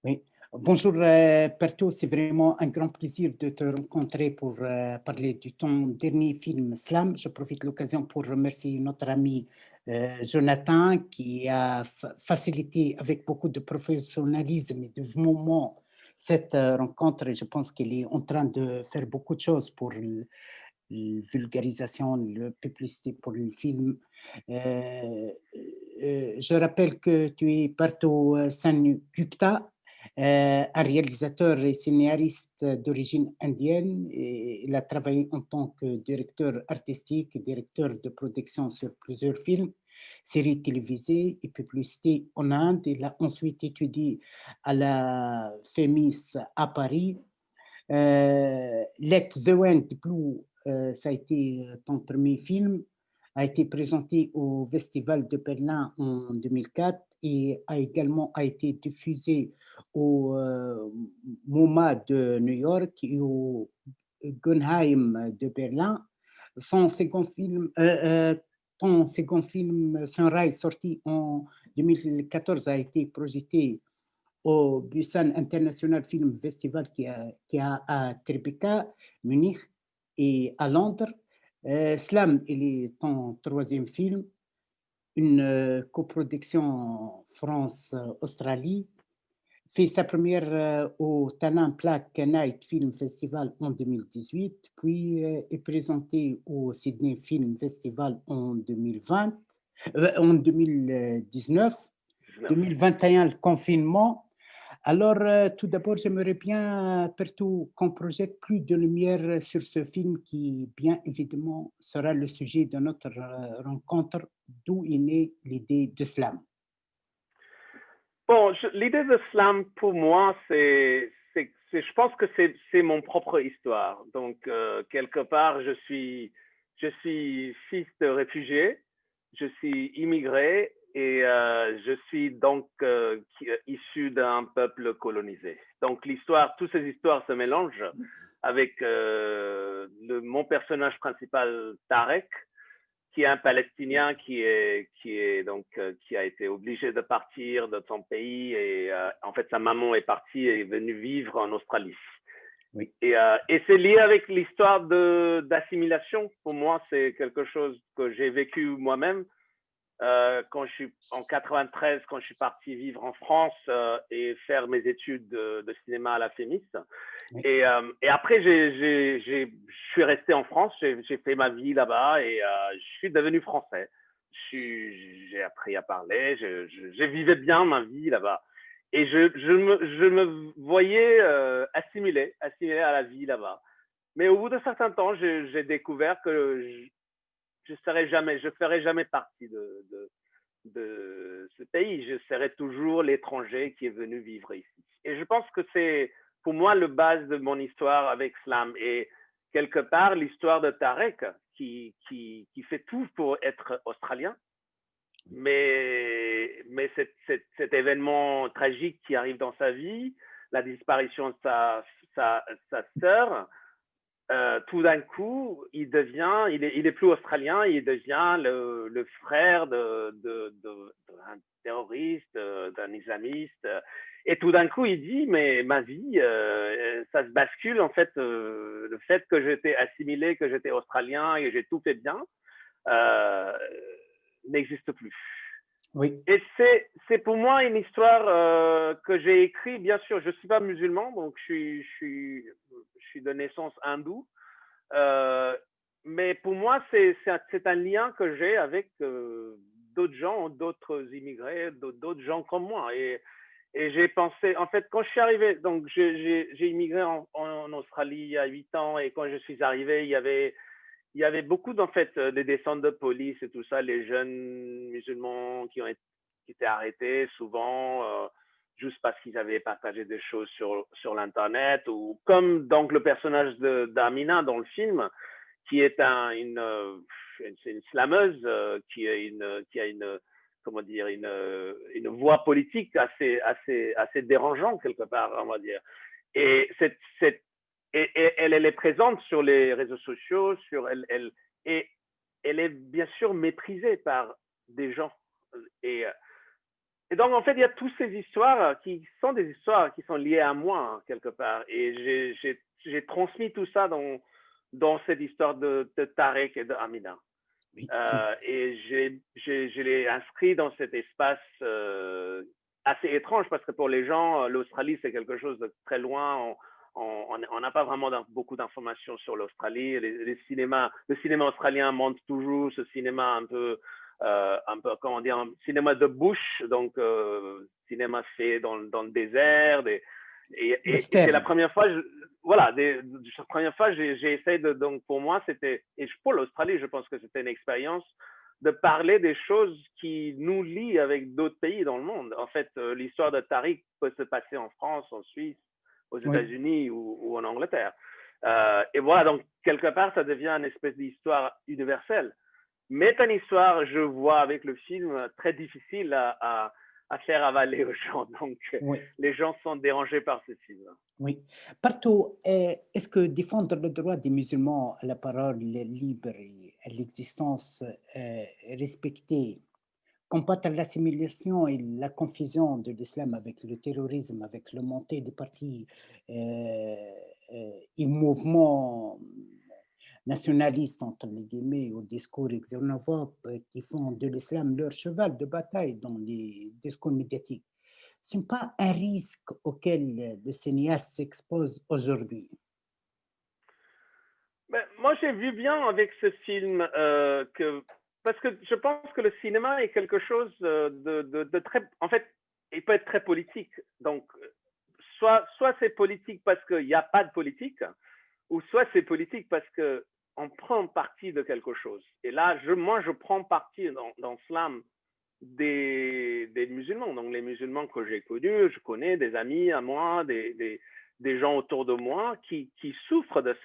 Oui. Bonjour, Perto, c'est vraiment un grand plaisir de te rencontrer pour parler de ton dernier film Slam. Je profite de l'occasion pour remercier notre ami Jonathan qui a facilité avec beaucoup de professionnalisme et de moment cette rencontre. Et je pense qu'il est en train de faire beaucoup de choses pour la vulgarisation, la publicité pour le film. Euh, je rappelle que tu es Parto Sen Gupta, un réalisateur et scénariste d'origine indienne. Et il a travaillé en tant que directeur artistique et directeur de production sur plusieurs films, séries télévisées et publicités en Inde. Il a ensuite étudié à la FEMIS à Paris. Let the Wind Blue, ça a été ton premier film, a été présenté au Festival de Berlin en 2004 et a également été diffusé au MoMA de New York et au Guggenheim de Berlin. Son second film, ton second film, Sunrise, sorti en 2014, a été projeté au Busan International Film Festival qui a à Tribeca, Munich et à Londres. Slam, il est ton troisième film, une coproduction France-Australie, fait sa première au Talent Plaque Night Film Festival en 2018, puis est présenté au Sydney Film Festival en 2020, en 2019, 2021, le confinement. Alors, tout d'abord, j'aimerais bien, Pertou, qu'on projette plus de lumière sur ce film qui, bien évidemment, sera le sujet de notre rencontre, d'où est née l'idée de Slam. Bon, l'idée de slam pour moi, je pense que c'est mon propre histoire. Donc, quelque part, je suis fils de réfugié, je suis immigré et je suis donc issu d'un peuple colonisé. Donc, toutes ces histoires se mélangent avec mon personnage principal, Tarek, qui est un Palestinien qui a été obligé de partir de son pays et en fait sa maman est partie et est venue vivre en Australie. Oui. Et c'est lié avec l'histoire d'assimilation. Pour moi, c'est quelque chose que j'ai vécu moi-même quand je suis en 93, quand je suis parti vivre en France et faire mes études de cinéma à la FEMIS. Oui. Et après, je suis resté en France, j'ai fait ma vie là-bas et je suis devenu français. J'ai appris à parler, je vivais bien ma vie là-bas. Et je me voyais assimilé à la vie là-bas. Mais au bout d'un certain temps, j'ai découvert que je ferai jamais partie de ce pays. Je serai toujours l'étranger qui est venu vivre ici. Et je pense que c'est pour moi le base de mon histoire avec Slam. Et quelque part, l'histoire de Tarek qui fait tout pour être australien. Mais cet événement tragique qui arrive dans sa vie, la disparition de sa sœur, tout d'un coup, il est plus australien, il devient le frère d'un terroriste, d'un islamiste. Et tout d'un coup, il dit, mais ma vie, ça se bascule en fait, le fait que j'étais assimilé, que j'étais australien et que j'ai tout fait bien, euh, n'existe plus. Oui. Et c'est pour moi une histoire que j'ai écrite. Bien sûr, je ne suis pas musulman, donc je suis de naissance hindoue. Mais pour moi, c'est un lien que j'ai avec d'autres gens, d'autres immigrés, d'autres gens comme moi. Et j'ai pensé, en fait, quand je suis arrivé, donc j'ai immigré en Australie il y a 8 ans, et quand je suis arrivé, il y avait beaucoup, en fait, des descentes de police et tout ça, les jeunes musulmans qui étaient arrêtés souvent, juste parce qu'ils avaient partagé des choses sur l'Internet, ou comme donc le personnage d'Amina dans le film, qui est c'est une slameuse qui a comment dire, une voix politique assez dérangeante quelque part, on va dire. Et elle est présente sur les réseaux sociaux, et elle est bien sûr méprisée par des gens. Et et donc, en fait, il y a toutes ces histoires qui sont des histoires qui sont liées à moi, hein, quelque part. Et j'ai transmis tout ça dans cette histoire de Tarek et de Amina. Oui, Et je l'ai inscrit dans cet espace assez étrange parce que pour les gens, l'Australie, c'est quelque chose de très loin. On n'a pas vraiment beaucoup d'informations sur l'Australie. Le cinéma australien montre toujours ce cinéma un peu, comment dire, un cinéma de bush, donc cinéma fait dans le désert. Et c'est la western. première fois, voilà, la première fois, j'ai essayé de, donc pour moi, c'était, et pour l'Australie, je pense que c'était une expérience de parler des choses qui nous lient avec d'autres pays dans le monde. En fait, l'histoire de Tariq peut se passer en France, en Suisse, aux Oui. États-Unis ou en Angleterre. Et voilà, donc quelque part, ça devient une espèce d'histoire universelle. Mais c'est une histoire, je vois avec le film, très difficile à faire avaler aux gens. Donc, Oui. les gens sont dérangés par ce film. Oui. Partout, est-ce que défendre le droit des musulmans à la parole libre et à l'existence respectée, combattre l'assimilation et la confusion de l'islam avec le terrorisme, avec le montée des partis et mouvements nationalistes, entre les guillemets, au discours xénophobe qui font de l'islam leur cheval de bataille dans les discours médiatiques? Ce n'est pas un risque auquel le cinéaste s'expose aujourd'hui. Ben, moi, j'ai vu bien avec ce film parce que je pense que le cinéma est quelque chose de très, en fait, il peut être très politique. Donc, soit c'est politique parce qu'il n'y a pas de politique, ou soit c'est politique parce que on prend parti de quelque chose. Et là, moi, je prends parti dans Slam des musulmans. Donc, les musulmans que j'ai connus, je connais des amis à moi, des gens autour de moi qui souffrent de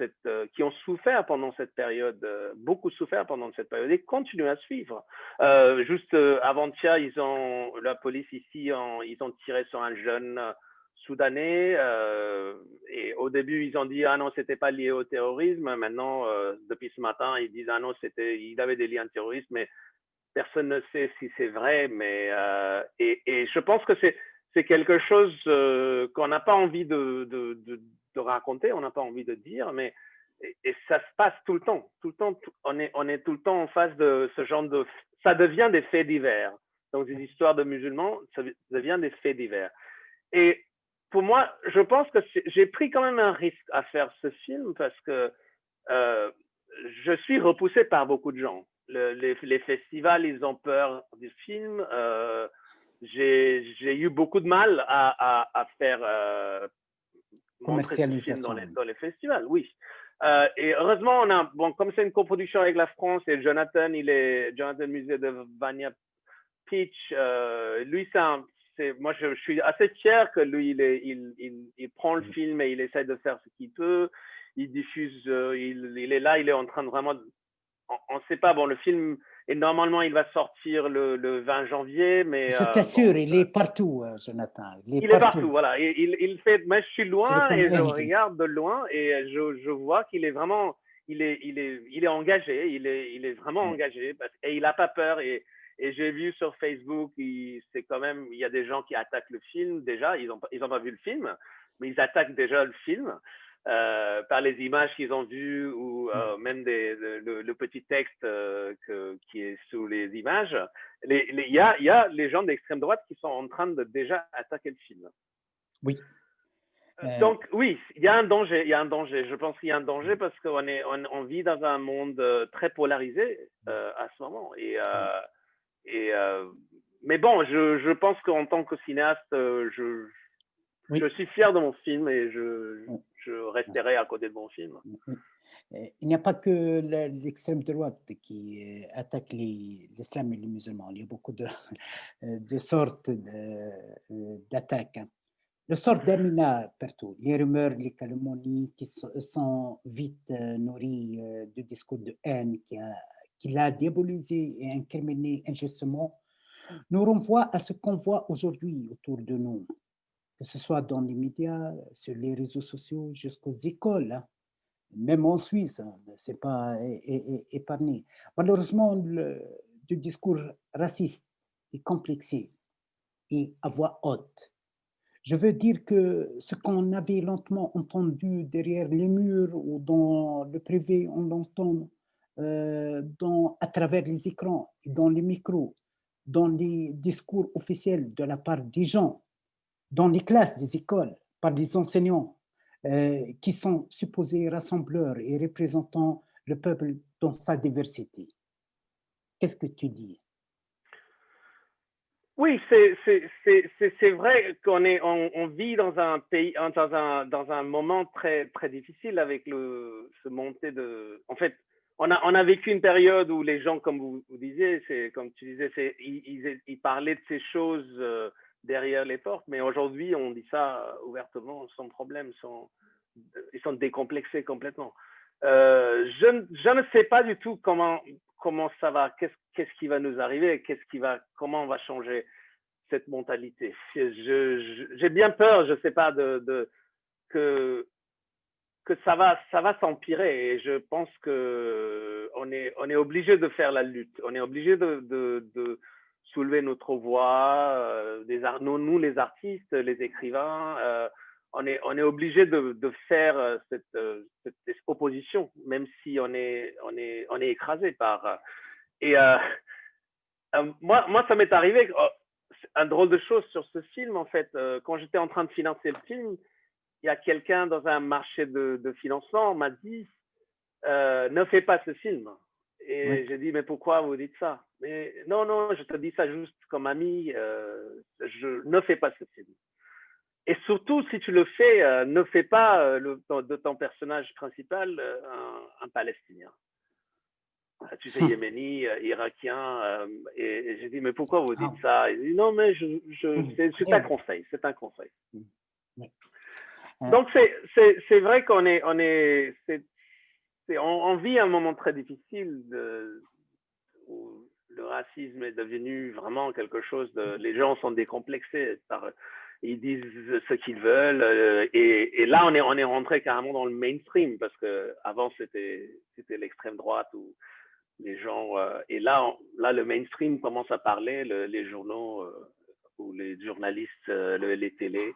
qui ont souffert pendant cette période, beaucoup souffert pendant cette période et continuent à suivre. Juste avant-hier, la police ici, ils ont tiré sur un jeune soudanais et au début ils ont dit ah non c'était pas lié au terrorisme. Maintenant depuis ce matin ils disent ah non il avait des liens terroristes, mais personne ne sait si c'est vrai, mais et je pense que c'est quelque chose qu'on n'a pas envie de raconter, on n'a pas envie de dire, mais et ça se passe tout le temps, on est tout le temps en face de ce genre ça devient des faits divers. Donc des histoires de musulmans, ça devient des faits divers. Et pour moi, je pense que j'ai pris quand même un risque à faire ce film parce que euh, je suis repoussé par beaucoup de gens. Les festivals, ils ont peur du film. J'ai eu beaucoup de mal à faire montrer ce film Commercialisation. dans les festivals, oui. Et heureusement, bon, comme c'est une coproduction avec la France et Jonathan Musée de Vania Peach, lui, moi, je suis assez fier que lui, il prend le film et il essaie de faire ce qu'il peut. Il diffuse, il est là, il est en train de vraiment. On ne sait pas, bon, le film, et normalement, il va sortir le 20 janvier, mais Je t'assure, bon, il est partout, Jonathan. Il est il est partout, partout. voilà. Et il fait, moi, je suis Il est loin comme et je Ellie. regarde de loin et je vois qu'il est vraiment, il est engagé, il est vraiment Ouais. engagé et il n'a pas peur. Et j'ai vu sur Facebook, c'est quand même, il y a des gens qui attaquent le film déjà, ils ont pas vu le film, mais ils attaquent déjà le film. Par les images qu'ils ont vues ou même le petit texte qui est sous les images. Il y a les gens d'extrême droite qui sont en train de déjà attaquer le film. Oui. Euh, Donc oui, il y a un danger, il y a un danger. Je pense qu'il y a un danger parce qu'on vit dans un monde très polarisé à ce moment. Et mais bon, je pense qu'en tant que cinéaste, je oui. suis fier de mon film et Oui. je resterai à côté de mon film. Oui. Il n'y a pas que l'extrême droite qui attaque l'islam et les musulmans. Il y a beaucoup de sortes d'attaques, hein. Le sort d'Amina partout, les rumeurs, les calomnies qui sont vite nourries de discours de haine qui l'a diabolisé et incriminé injustement, nous renvoie à ce qu'on voit aujourd'hui autour de nous, que ce soit dans les médias, sur les réseaux sociaux, jusqu'aux écoles, hein. Même en Suisse, hein, c'est pas épargné. Malheureusement, le discours raciste est complexé. et à voix haute. Je veux dire que ce qu'on avait lentement entendu derrière les murs ou dans le privé, on l'entend à travers les écrans, dans les micros, dans les discours officiels de la part des gens, dans les classes des écoles, par les enseignants, qui sont supposés rassembleurs et représentant le peuple dans sa diversité. Qu'est-ce que tu dis? Oui, c'est vrai on vit dans un pays, dans un moment très, très difficile avec ce montée de. En fait, on a vécu une période où les gens, comme vous disiez, comme tu disais, ils parlaient de ces choses derrière les portes, mais aujourd'hui, on dit ça ouvertement, sans problème, ils sont décomplexés complètement. Je ne sais pas du tout comment ça va, qu'est-ce qui va nous arriver, comment on va changer cette mentalité. J'ai bien peur, je ne sais pas, que, que ça va s'empirer. Et je pense qu'on est obligé de faire la lutte. On est obligé de soulever notre voix, nous, les artistes, les écrivains. On est obligé de faire cette opposition, même si on est écrasé par. Et moi, ça m'est arrivé. Un drôle de chose sur ce film, en fait, quand j'étais en train de financer le film, il y a quelqu'un dans un marché de financement m'a dit ne fais pas ce film. Oui. Et j'ai dit mais pourquoi vous dites ça? Mais non, je te dis ça juste comme ami, ne fais pas ce film. Et surtout, si tu le fais, ne fais pas de ton personnage principal un Palestinien. Tu sais, yéméni, irakien. Et j'ai dit, mais pourquoi vous dites Ah, ça? Il dit, non, mais c'est un oui, conseil, c'est un conseil. oui. Donc, c'est vrai on vit un moment très difficile où le racisme est devenu vraiment quelque chose de. Les gens sont décomplexés ils disent ce qu'ils veulent et là on est rentré carrément dans le mainstream parce que avant c'était l'extrême droite où les gens et là le mainstream commence à parler les journaux ou les journalistes les télés.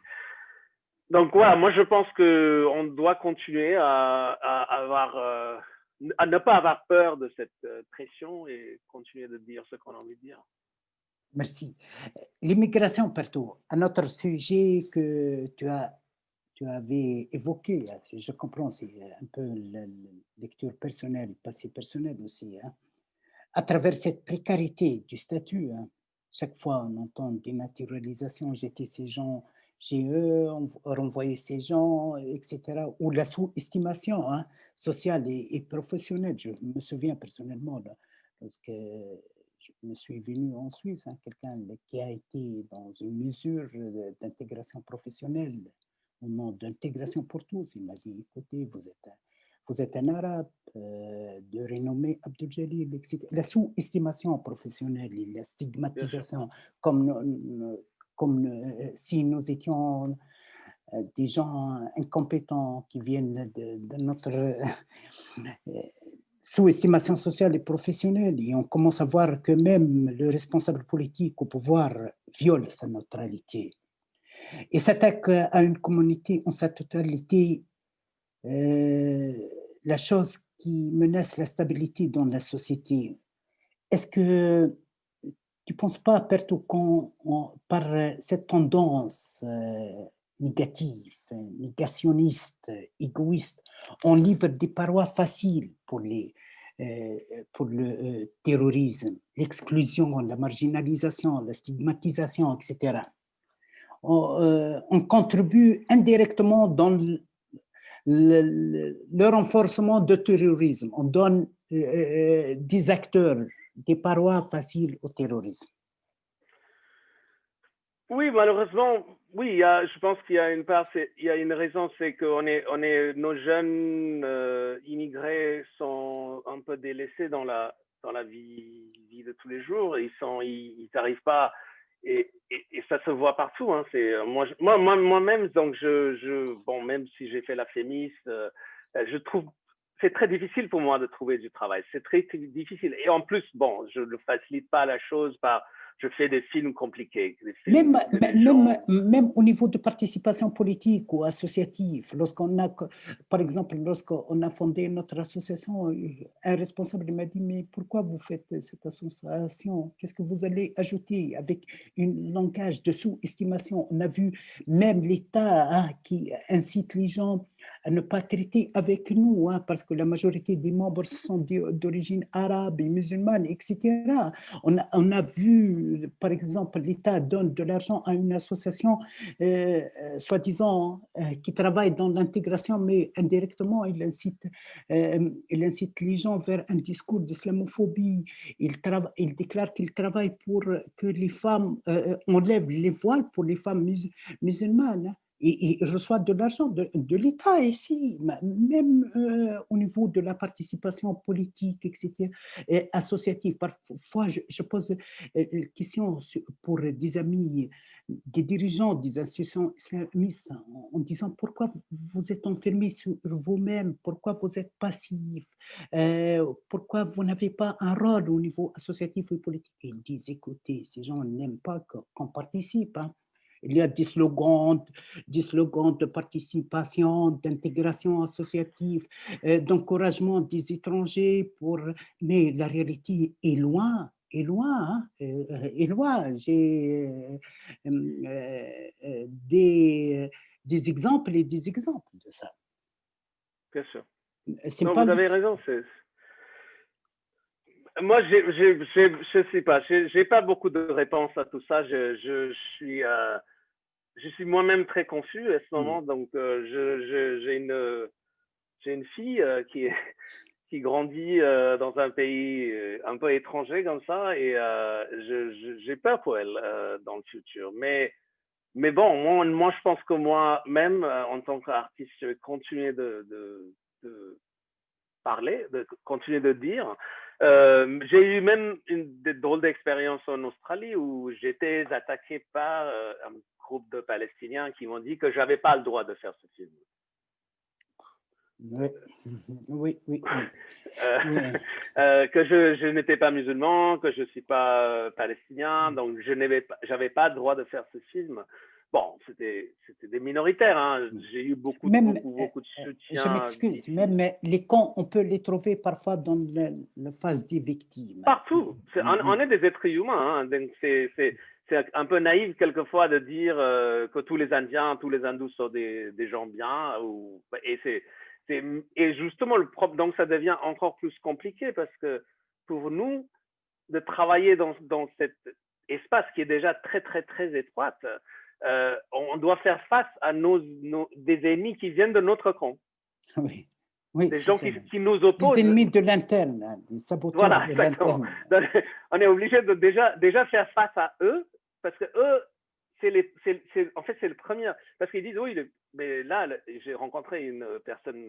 Donc ouais, moi je pense que on doit continuer à ne pas avoir peur de cette pression et continuer de dire ce qu'on a envie de dire. Merci. L'immigration partout, un autre sujet que tu avais évoqué, hein, je comprends, c'est un peu la lecture personnelle, passé personnel aussi, hein. À travers cette précarité du statut, hein, chaque fois on entend dénaturalisation, jeter ces gens chez eux, renvoyer ces gens, etc. Ou la sous-estimation, hein, sociale et professionnelle. Je me souviens personnellement, là, lorsque je me suis venu en Suisse, hein, quelqu'un qui a été dans une mesure d'intégration professionnelle, au nom d'intégration pour tous, il m'a dit, écoutez, vous êtes un arabe de renommée Abdul Jalil, etc. La sous-estimation professionnelle et la Bien sûr. stigmatisation, comme si nous étions des gens incompétents qui viennent de notre sous-estimation sociale et professionnelle. Et on commence à voir que même le responsable politique au pouvoir viole sa neutralité et s'attaque à une communauté en sa totalité. La chose qui menace la stabilité dans la société. Est-ce que tu ne penses pas, Perto, par cette tendance négative, négationniste, égoïste, on livre des parois faciles pour le terrorisme, l'exclusion, la marginalisation, la stigmatisation, etc. On contribue indirectement dans le renforcement du terrorisme. On donne des acteurs, des parois faciles au terrorisme. Oui, malheureusement, oui, je pense qu'il y a une part, il y a une raison, c'est que nos jeunes immigrés sont un peu délaissés dans la vie de tous les jours. Ils n'arrivent pas, et ça se voit partout. Hein, moi-même, donc bon, même si j'ai fait la FEMIS, je trouve c'est très difficile pour moi de trouver du travail. C'est très, très difficile. Et en plus, bon, je ne facilite pas la chose je fais des films compliqués, des films que les gens... Même au niveau de participation politique ou associative, par exemple, lorsqu'on a fondé notre association, un responsable m'a dit, mais pourquoi vous faites cette association? Qu'est-ce que vous allez ajouter avec un langage de sous-estimation? On a vu même l'État qui incite les gens à ne pas traiter avec nous, parce que la majorité des membres sont d'origine arabe et musulmane, etc. On a vu, par exemple, l'État donne de l'argent à une association, soi-disant, qui travaille dans l'intégration, mais indirectement, il incite les gens vers un discours d'islamophobie. Il déclare qu'il travaille pour que les femmes enlèvent les voiles pour les femmes musulmanes. Et il reçoit de l'argent de l'État ici, même au niveau de la participation politique, etc., et associative. Parfois, je pose une question pour des amis, des dirigeants des institutions islamistes, en disant pourquoi vous êtes enfermés sur vous-même, pourquoi vous êtes passifs, pourquoi vous n'avez pas un rôle au niveau associatif et politique. Ils disent, écoutez, ces gens n'aiment pas qu'on participe. Il y a des slogans de participation, d'intégration associative, d'encouragement des étrangers, mais la réalité est loin. Est loin, est loin. J'ai des exemples et des exemples de ça. Bien sûr. Non, vous avez raison. Moi, je sais pas. J'ai pas beaucoup de réponses à tout ça. Je suis moi-même très confus à ce moment. Donc, j'ai une fille qui grandit dans un pays un peu étranger comme ça, et j'ai peur pour elle dans le futur. Mais bon, moi, je pense que moi-même, en tant qu'artiste, je vais continuer de parler, de continuer de dire. J'ai eu même des drôles d'expériences en Australie où j'étais attaqué par un groupe de Palestiniens qui m'ont dit que je n'avais pas le droit de faire ce film. Oui. Que je n'étais pas musulman, que je ne suis pas palestinien, donc je n'avais pas le droit de faire ce film. Bon, c'était des minoritaires. J'ai eu beaucoup de soutien. Je m'excuse, même les cons, on peut les trouver parfois dans la phase des victimes. Partout. On est des êtres humains. Donc c'est un peu naïf quelquefois de dire que tous les Indiens, tous les hindous sont des gens bien. Et justement, donc ça devient encore plus compliqué parce que pour nous, de travailler dans cet espace qui est déjà très, très, très étroite, on doit faire face à des ennemis qui viennent de notre camp. Oui, des gens qui nous opposent. Les ennemis de l'interne, les saboteurs de l'interne. On est obligé de déjà faire face à eux, parce que eux, en fait, c'est le premier. Parce qu'ils disent, oui, mais là, j'ai rencontré une personne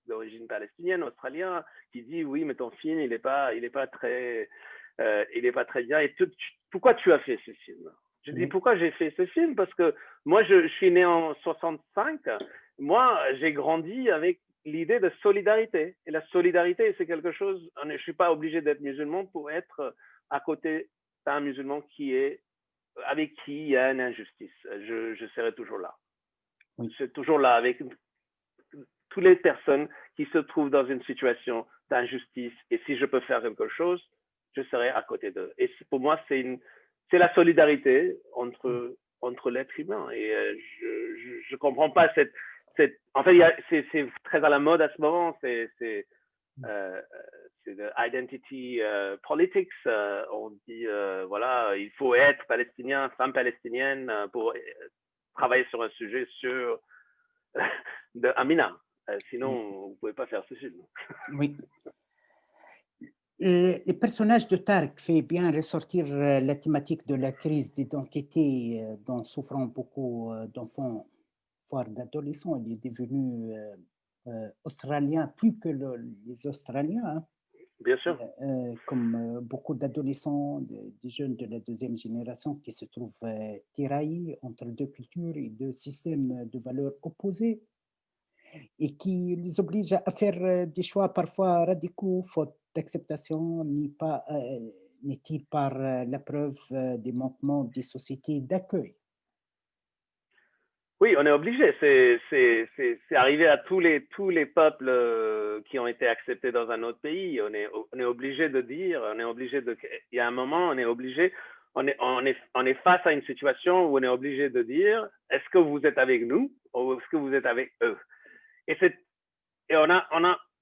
d'origine palestinienne, australienne, qui dit, oui, mais ton film, il n'est pas très bien. Et pourquoi tu as fait ce film? Je dis, pourquoi j'ai fait ce film? Parce que moi, je suis né en 65. Moi, j'ai grandi avec l'idée de solidarité. Et la solidarité, c'est quelque chose, je ne suis pas obligé d'être musulman pour être à côté d'un musulman avec qui il y a une injustice. Je serai toujours là. Je serai toujours là avec toutes les personnes qui se trouvent dans une situation d'injustice. Et si je peux faire quelque chose, je serai à côté d'eux. Et pour moi, c'est la solidarité entre l'être humain. Et je ne comprends pas en fait, c'est très à la mode à ce moment, c'est de identity politics. On dit, voilà, il faut être palestinien, femme palestinienne pour travailler sur un sujet de Amina. Sinon, vous ne pouvez pas faire ce film. Oui. Le personnage de Tarek fait bien ressortir la thématique de la crise d'identité dont souffrent beaucoup d'enfants, voire d'adolescents. Il est devenu australien plus que les Australiens. Bien sûr. Comme beaucoup d'adolescents, des jeunes de la deuxième génération qui se trouvent tiraillés entre deux cultures et deux systèmes de valeurs opposés et qui les oblige à faire des choix parfois radicaux, faute d'acceptation, n'est-il par la preuve des manquements des sociétés d'accueil? Oui, on est obligé. C'est arrivé à tous les peuples qui ont été acceptés dans un autre pays. On est obligé de dire, on est obligé de. Il y a un moment, on est obligé, on est face à une situation où on est obligé de dire, est-ce que vous êtes avec nous ou est-ce que vous êtes avec eux? Et c'est et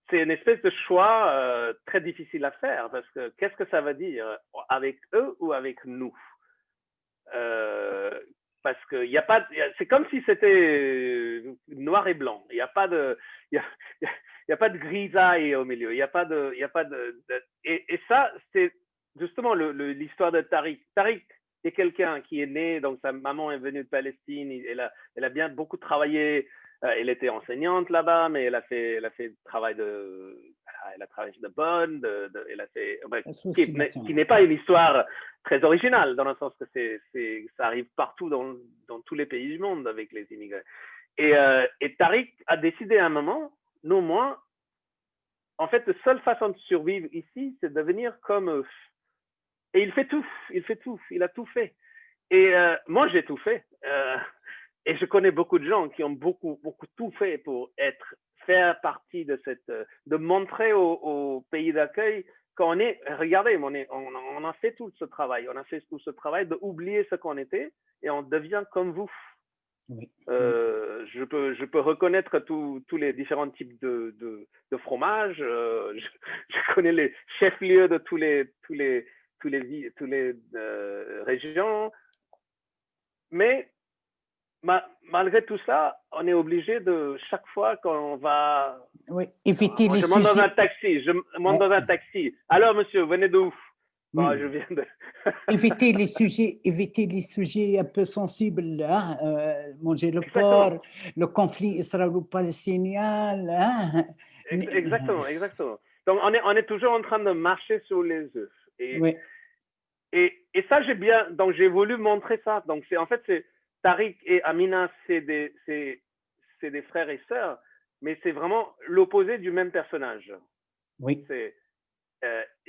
c'est une espèce de choix très difficile à faire parce que qu'est-ce que ça veut dire avec eux ou avec nous? Euh, Parce que y a pas, c'est comme si c'était noir et blanc. Il n'y a pas de, il y a, y a pas de grisaille au milieu. Il n'y a pas de, il y a pas et ça, c'est justement l'histoire de Tariq. Tariq est quelqu'un qui est né, donc sa maman est venue de Palestine. Elle a bien beaucoup travaillé. Elle était enseignante là-bas, mais elle a fait le travail de, elle a travaillé de bonne, elle a fait, qui Association. n'est pas une histoire très original, dans le sens que ça arrive partout dans tous les pays du monde avec les immigrés. Et Tariq a décidé à un moment, non moins, en fait, la seule façon de survivre ici, c'est de devenir comme eux. Et il fait tout, il a tout fait. Et moi, j'ai tout fait. Et je connais beaucoup de gens qui ont beaucoup tout fait pour faire partie de de montrer aux pays d'accueil qu'on est, regardez, on a fait tout ce travail, on a fait tout ce travail d'oublier ce qu'on était et on devient comme vous. Oui, oui. Je peux reconnaître tous les différents types de fromages. Je connais les chefs-lieux de tous les régions. Mais malgré tout ça, on est obligé de, chaque fois qu'on va, Oui, éviter moi les je monte dans un sujets. taxi, je monte Ouais, dans un taxi. Alors monsieur, venez de où? Bah, je oui. viens de. Éviter les sujets un peu sensibles, hein, manger le Exactement, porc, le conflit israélo-palestinien, hein. exactement, exactement. Donc on est toujours en train de marcher sur les œufs. Oui, Et ça, donc j'ai voulu montrer ça. Donc en fait, c'est Tariq et Amina, c'est des frères et sœurs, mais c'est vraiment l'opposé du même personnage. oui, C'est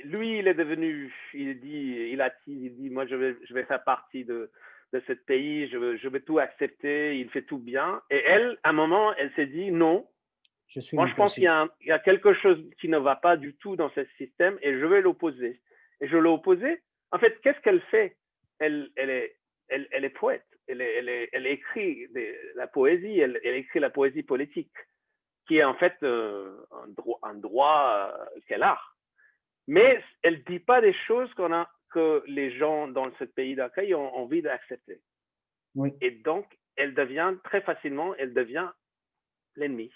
lui, il est devenu, il dit, moi je vais faire partie de ce pays, je vais tout accepter, il fait tout bien. Et elle, à un moment, elle s'est dit non. je suis Moi, je pense engagé. il y a quelque chose qui ne va pas du tout dans ce système et je vais l'opposer. Et je l'ai opposé. En fait, qu'est-ce qu'elle fait? Elle est poète. Elle écrit la poésie. Elle écrit la poésie politique, qui est en fait un droit qu'elle a. Mais elle ne dit pas des choses que les gens dans ce pays d'accueil ont envie d'accepter. Oui. Et donc, elle devient très facilement, elle devient l'ennemi.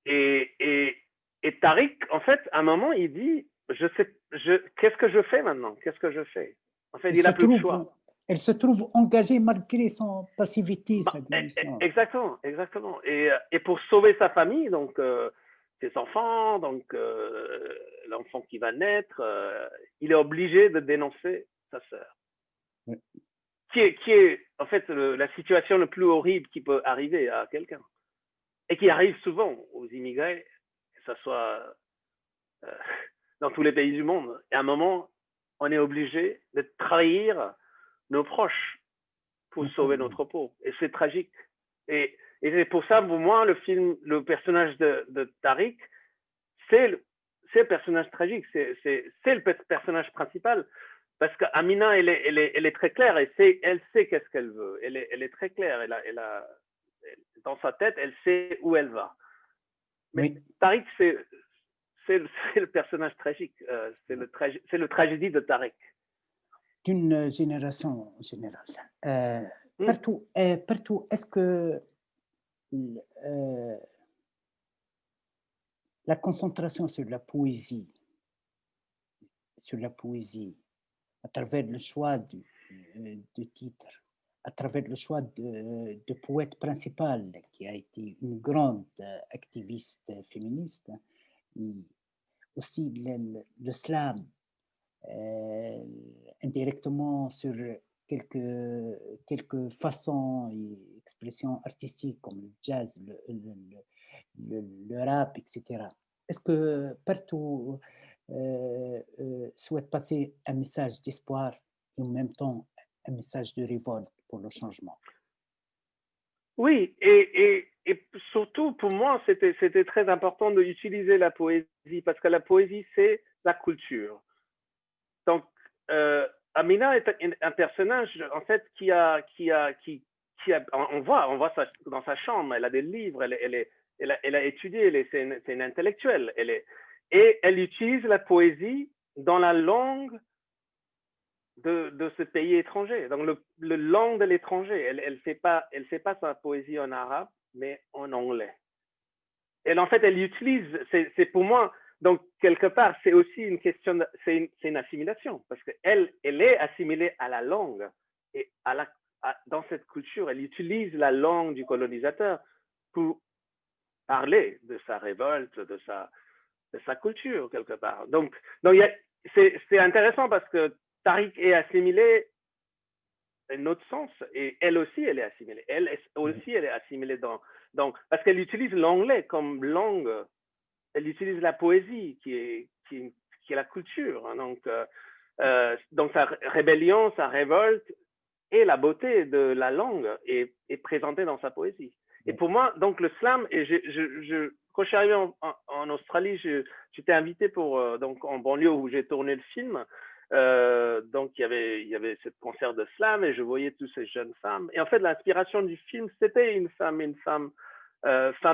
Et, et, et Tariq, en fait, à un moment, il dit, qu'est-ce que je fais maintenant? Qu'est-ce que je fais? En fait, Elle il se n'a plus de trouve, choix. elle se trouve engagée malgré son passivité, sa démission. Exactement, exactement. Et pour sauver sa famille, donc ses enfants, donc l'enfant qui va naître, il est obligé de dénoncer sa sœur. Oui. Qui est en fait la situation la plus horrible qui peut arriver à quelqu'un. Et qui arrive souvent aux immigrés, que ce soit euh, dans tous les pays du monde. Et à un moment, on est obligé de trahir nos proches pour sauver notre peau. Et c'est tragique. Et c'est pour ça, pour moi, le personnage de Tariq, c'est le personnage tragique, c'est le personnage principal. Parce qu'Amina, elle est très claire, elle sait qu'est-ce qu'elle veut. Elle est très claire, dans sa tête, elle sait où elle va. Mais Oui, Tariq, c'est le personnage tragique, c'est le tragédie de Tariq. d'une génération générale. Hmm. Partout, est-ce que euh, la concentration sur la poésie, à travers le choix de titre, à travers le choix de poète principal, qui a été une grande activiste féministe, et aussi le slam, euh, indirectement sur quelques façons et expressions artistiques comme le jazz, le rap, etc. Est-ce que partout, souhaite passer un message d'espoir et en même temps un message de révolte pour le changement. Oui, et surtout pour moi, c'était très important d'utiliser la poésie parce que la poésie, c'est la culture. Donc, Amina est un personnage, en fait, on voit ça dans sa chambre, elle a des livres, elle a étudié, c'est une intellectuelle, et elle utilise la poésie dans la langue de ce pays étranger, donc le langue de l'étranger. Elle fait pas sa poésie en arabe, mais en anglais. Et en fait, elle utilise, c'est pour moi, donc quelque part, c'est aussi une question, c'est une assimilation, parce qu'elle est assimilée à la langue et dans cette culture, elle utilise la langue du colonisateur pour parler de sa révolte, de sa culture quelque part. Donc c'est intéressant parce que Tariq est assimilé un autre sens et elle aussi elle est assimilée. Elle est assimilée parce qu'elle utilise l'anglais comme langue. Elle utilise la poésie qui est la culture. Hein. Donc sa rébellion, sa révolte et la beauté de la langue est présentée dans sa poésie. Et pour moi, donc le slam, et quand je suis arrivé en Australie, j'étais invité donc en banlieue où j'ai tourné le film. Donc il y avait ce concert de slam et je voyais toutes ces jeunes femmes. Et en fait, l'inspiration du film, c'était une femme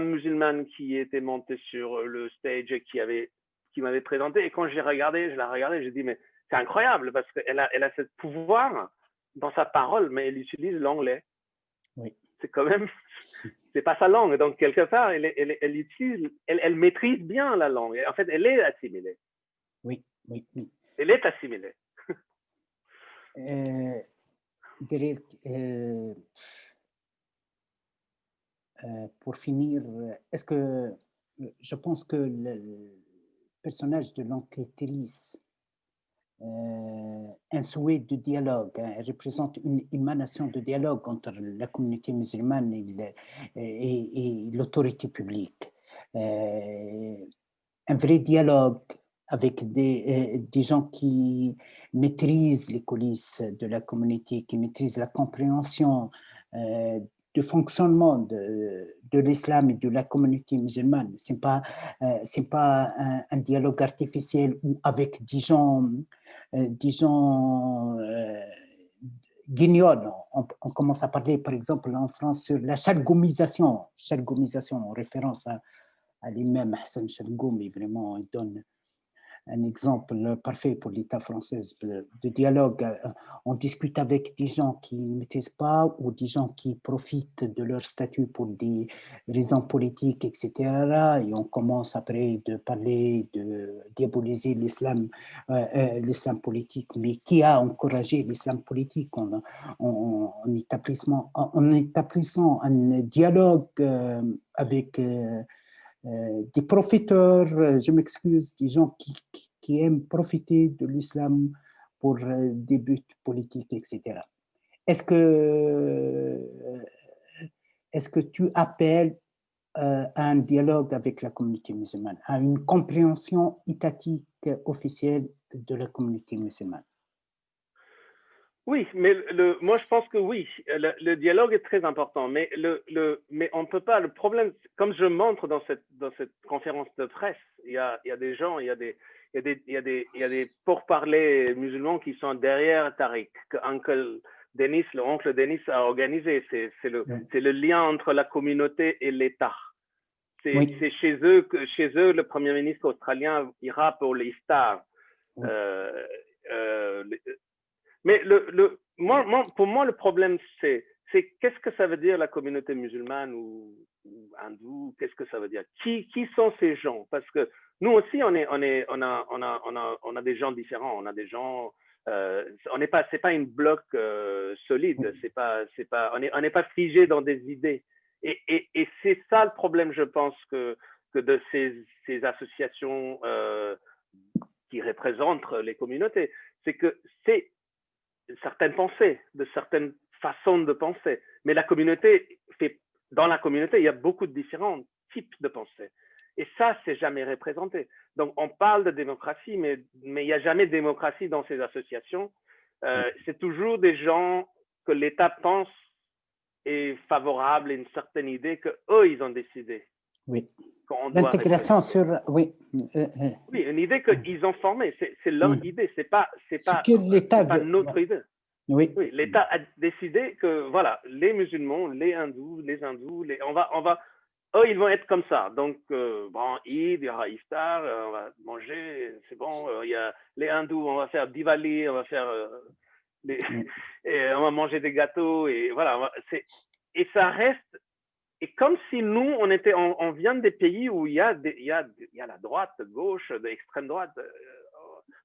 musulmane qui était montée sur le stage et qui m'avait présenté. Et quand je la regardé, j'ai dit, mais c'est incroyable parce qu'elle a ce pouvoir dans sa parole, mais elle utilise l'anglais. Oui. C'est quand même, c'est pas sa langue. Donc, quelque part, elle maîtrise bien la langue. En fait, elle est assimilée. Oui, oui, oui. Elle est assimilée. Derek, pour finir, est-ce que je pense que le personnage de l'oncle Télis, un souhait de dialogue, hein, représente une émanation de dialogue entre la communauté musulmane et l'autorité publique. Un vrai dialogue avec des gens qui maîtrisent les coulisses de la communauté, qui maîtrisent la compréhension du fonctionnement de l'islam et de la communauté musulmane. Ce n'est pas un dialogue artificiel ou avec des gens guignols. On commence à parler, par exemple, en France, sur la chalgoumisation en référence à l'imam Hassan Chalgoumi. Vraiment, il donne un exemple parfait pour l'État français de dialogue. On discute avec des gens qui ne maîtrisent pas ou des gens qui profitent de leur statut pour des raisons politiques, etc. Et on commence après de parler, de diaboliser l'islam politique. Mais qui a encouragé l'islam politique en établissant un dialogue avec des profiteurs, je m'excuse, des gens qui aiment profiter de l'islam pour des buts politiques, etc. Est-ce que, est-ce que tu appelles à un dialogue avec la communauté musulmane, à une compréhension étatique officielle de la communauté musulmane? Oui, mais moi je pense que oui, le dialogue est très important, mais on ne peut pas. Le problème, comme je montre dans cette conférence de presse, il y a des gens, il y a des pourparlers musulmans qui sont derrière Tariq, que l'oncle Denis a organisé. C'est le lien entre la communauté et l'État. Oui. C'est chez eux le Premier ministre australien ira pour l'Iftar. Oui. Mais pour moi, le problème, c'est qu'est-ce que ça veut dire la communauté musulmane ou hindoue? Qu'est-ce que ça veut dire? Qui sont ces gens? Parce que nous aussi, on a des gens différents. On a des gens. C'est pas une bloc solide. On n'est pas figé dans des idées. Et c'est ça le problème, je pense, que de ces associations qui représentent les communautés. C'est que c'est certaines pensées, de certaines façons de penser. Mais dans la communauté, il y a beaucoup de différents types de pensées. Et ça, c'est jamais représenté. Donc, on parle de démocratie, mais il n'y a jamais de démocratie dans ces associations. C'est toujours des gens que l'État pense est favorable à une certaine idée qu'eux, ils ont décidé. Oui. L'intégration sur... Oui. Oui, une idée qu'ils ont formée. C'est leur idée. C'est pas notre idée. Oui. Oui, l'État a décidé que, voilà, les musulmans, les hindous, eux, ils vont être comme ça. Donc, bon, Eid, il y aura Iftar, on va manger, c'est bon. Il y a les hindous, on va faire Diwali, on va faire et on va manger des gâteaux et voilà. Et ça reste. Et comme si nous, on vient des pays où il y a la droite, gauche, l'extrême droite.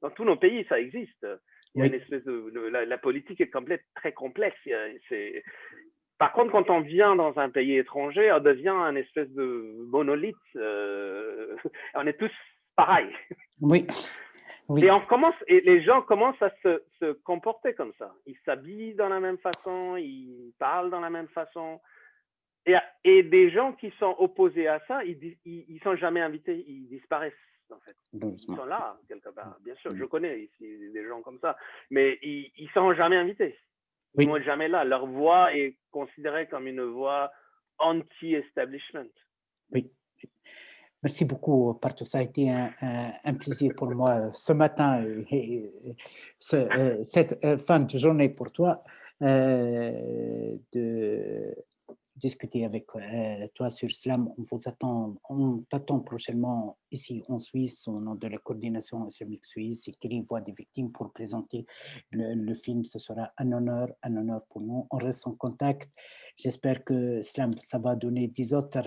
Dans tous nos pays, ça existe. Il y a une espèce la politique est très complexe. Par contre, quand on vient dans un pays étranger, on devient un espèce de monolithe. On est tous pareils. Oui. Oui. Et les gens commencent à se comporter comme ça. Ils s'habillent dans la même façon, ils parlent dans la même façon. Et des gens qui sont opposés à ça, ils sont jamais invités, ils disparaissent en fait. Ils sont là quelque part. Bien sûr, je connais ici des gens comme ça, mais ils sont jamais invités. Ils ne vont jamais là. Leur voix est considérée comme une voix anti-establishment. Oui. Merci beaucoup, Partou. Ça a été un plaisir pour moi ce matin et cette fin de journée pour toi de discuter avec toi sur Islam. On t'attend prochainement ici en Suisse au nom de la coordination islamique suisse et qui voit des victimes pour présenter le film. Ce sera un honneur pour nous. On reste en contact. J'espère que Islam, ça va donner des autres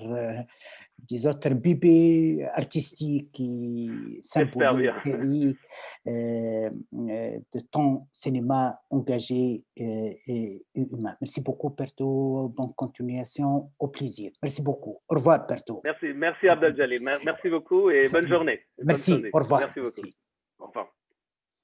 bébés artistiques et symboliques de ton cinéma engagé et humain. Merci beaucoup, Perto. Bonne continuation. Au plaisir. Merci beaucoup. Au revoir, Perto. Merci Abdel Jalil. Merci beaucoup et bonne journée. Merci. Au revoir. Merci beaucoup. Merci.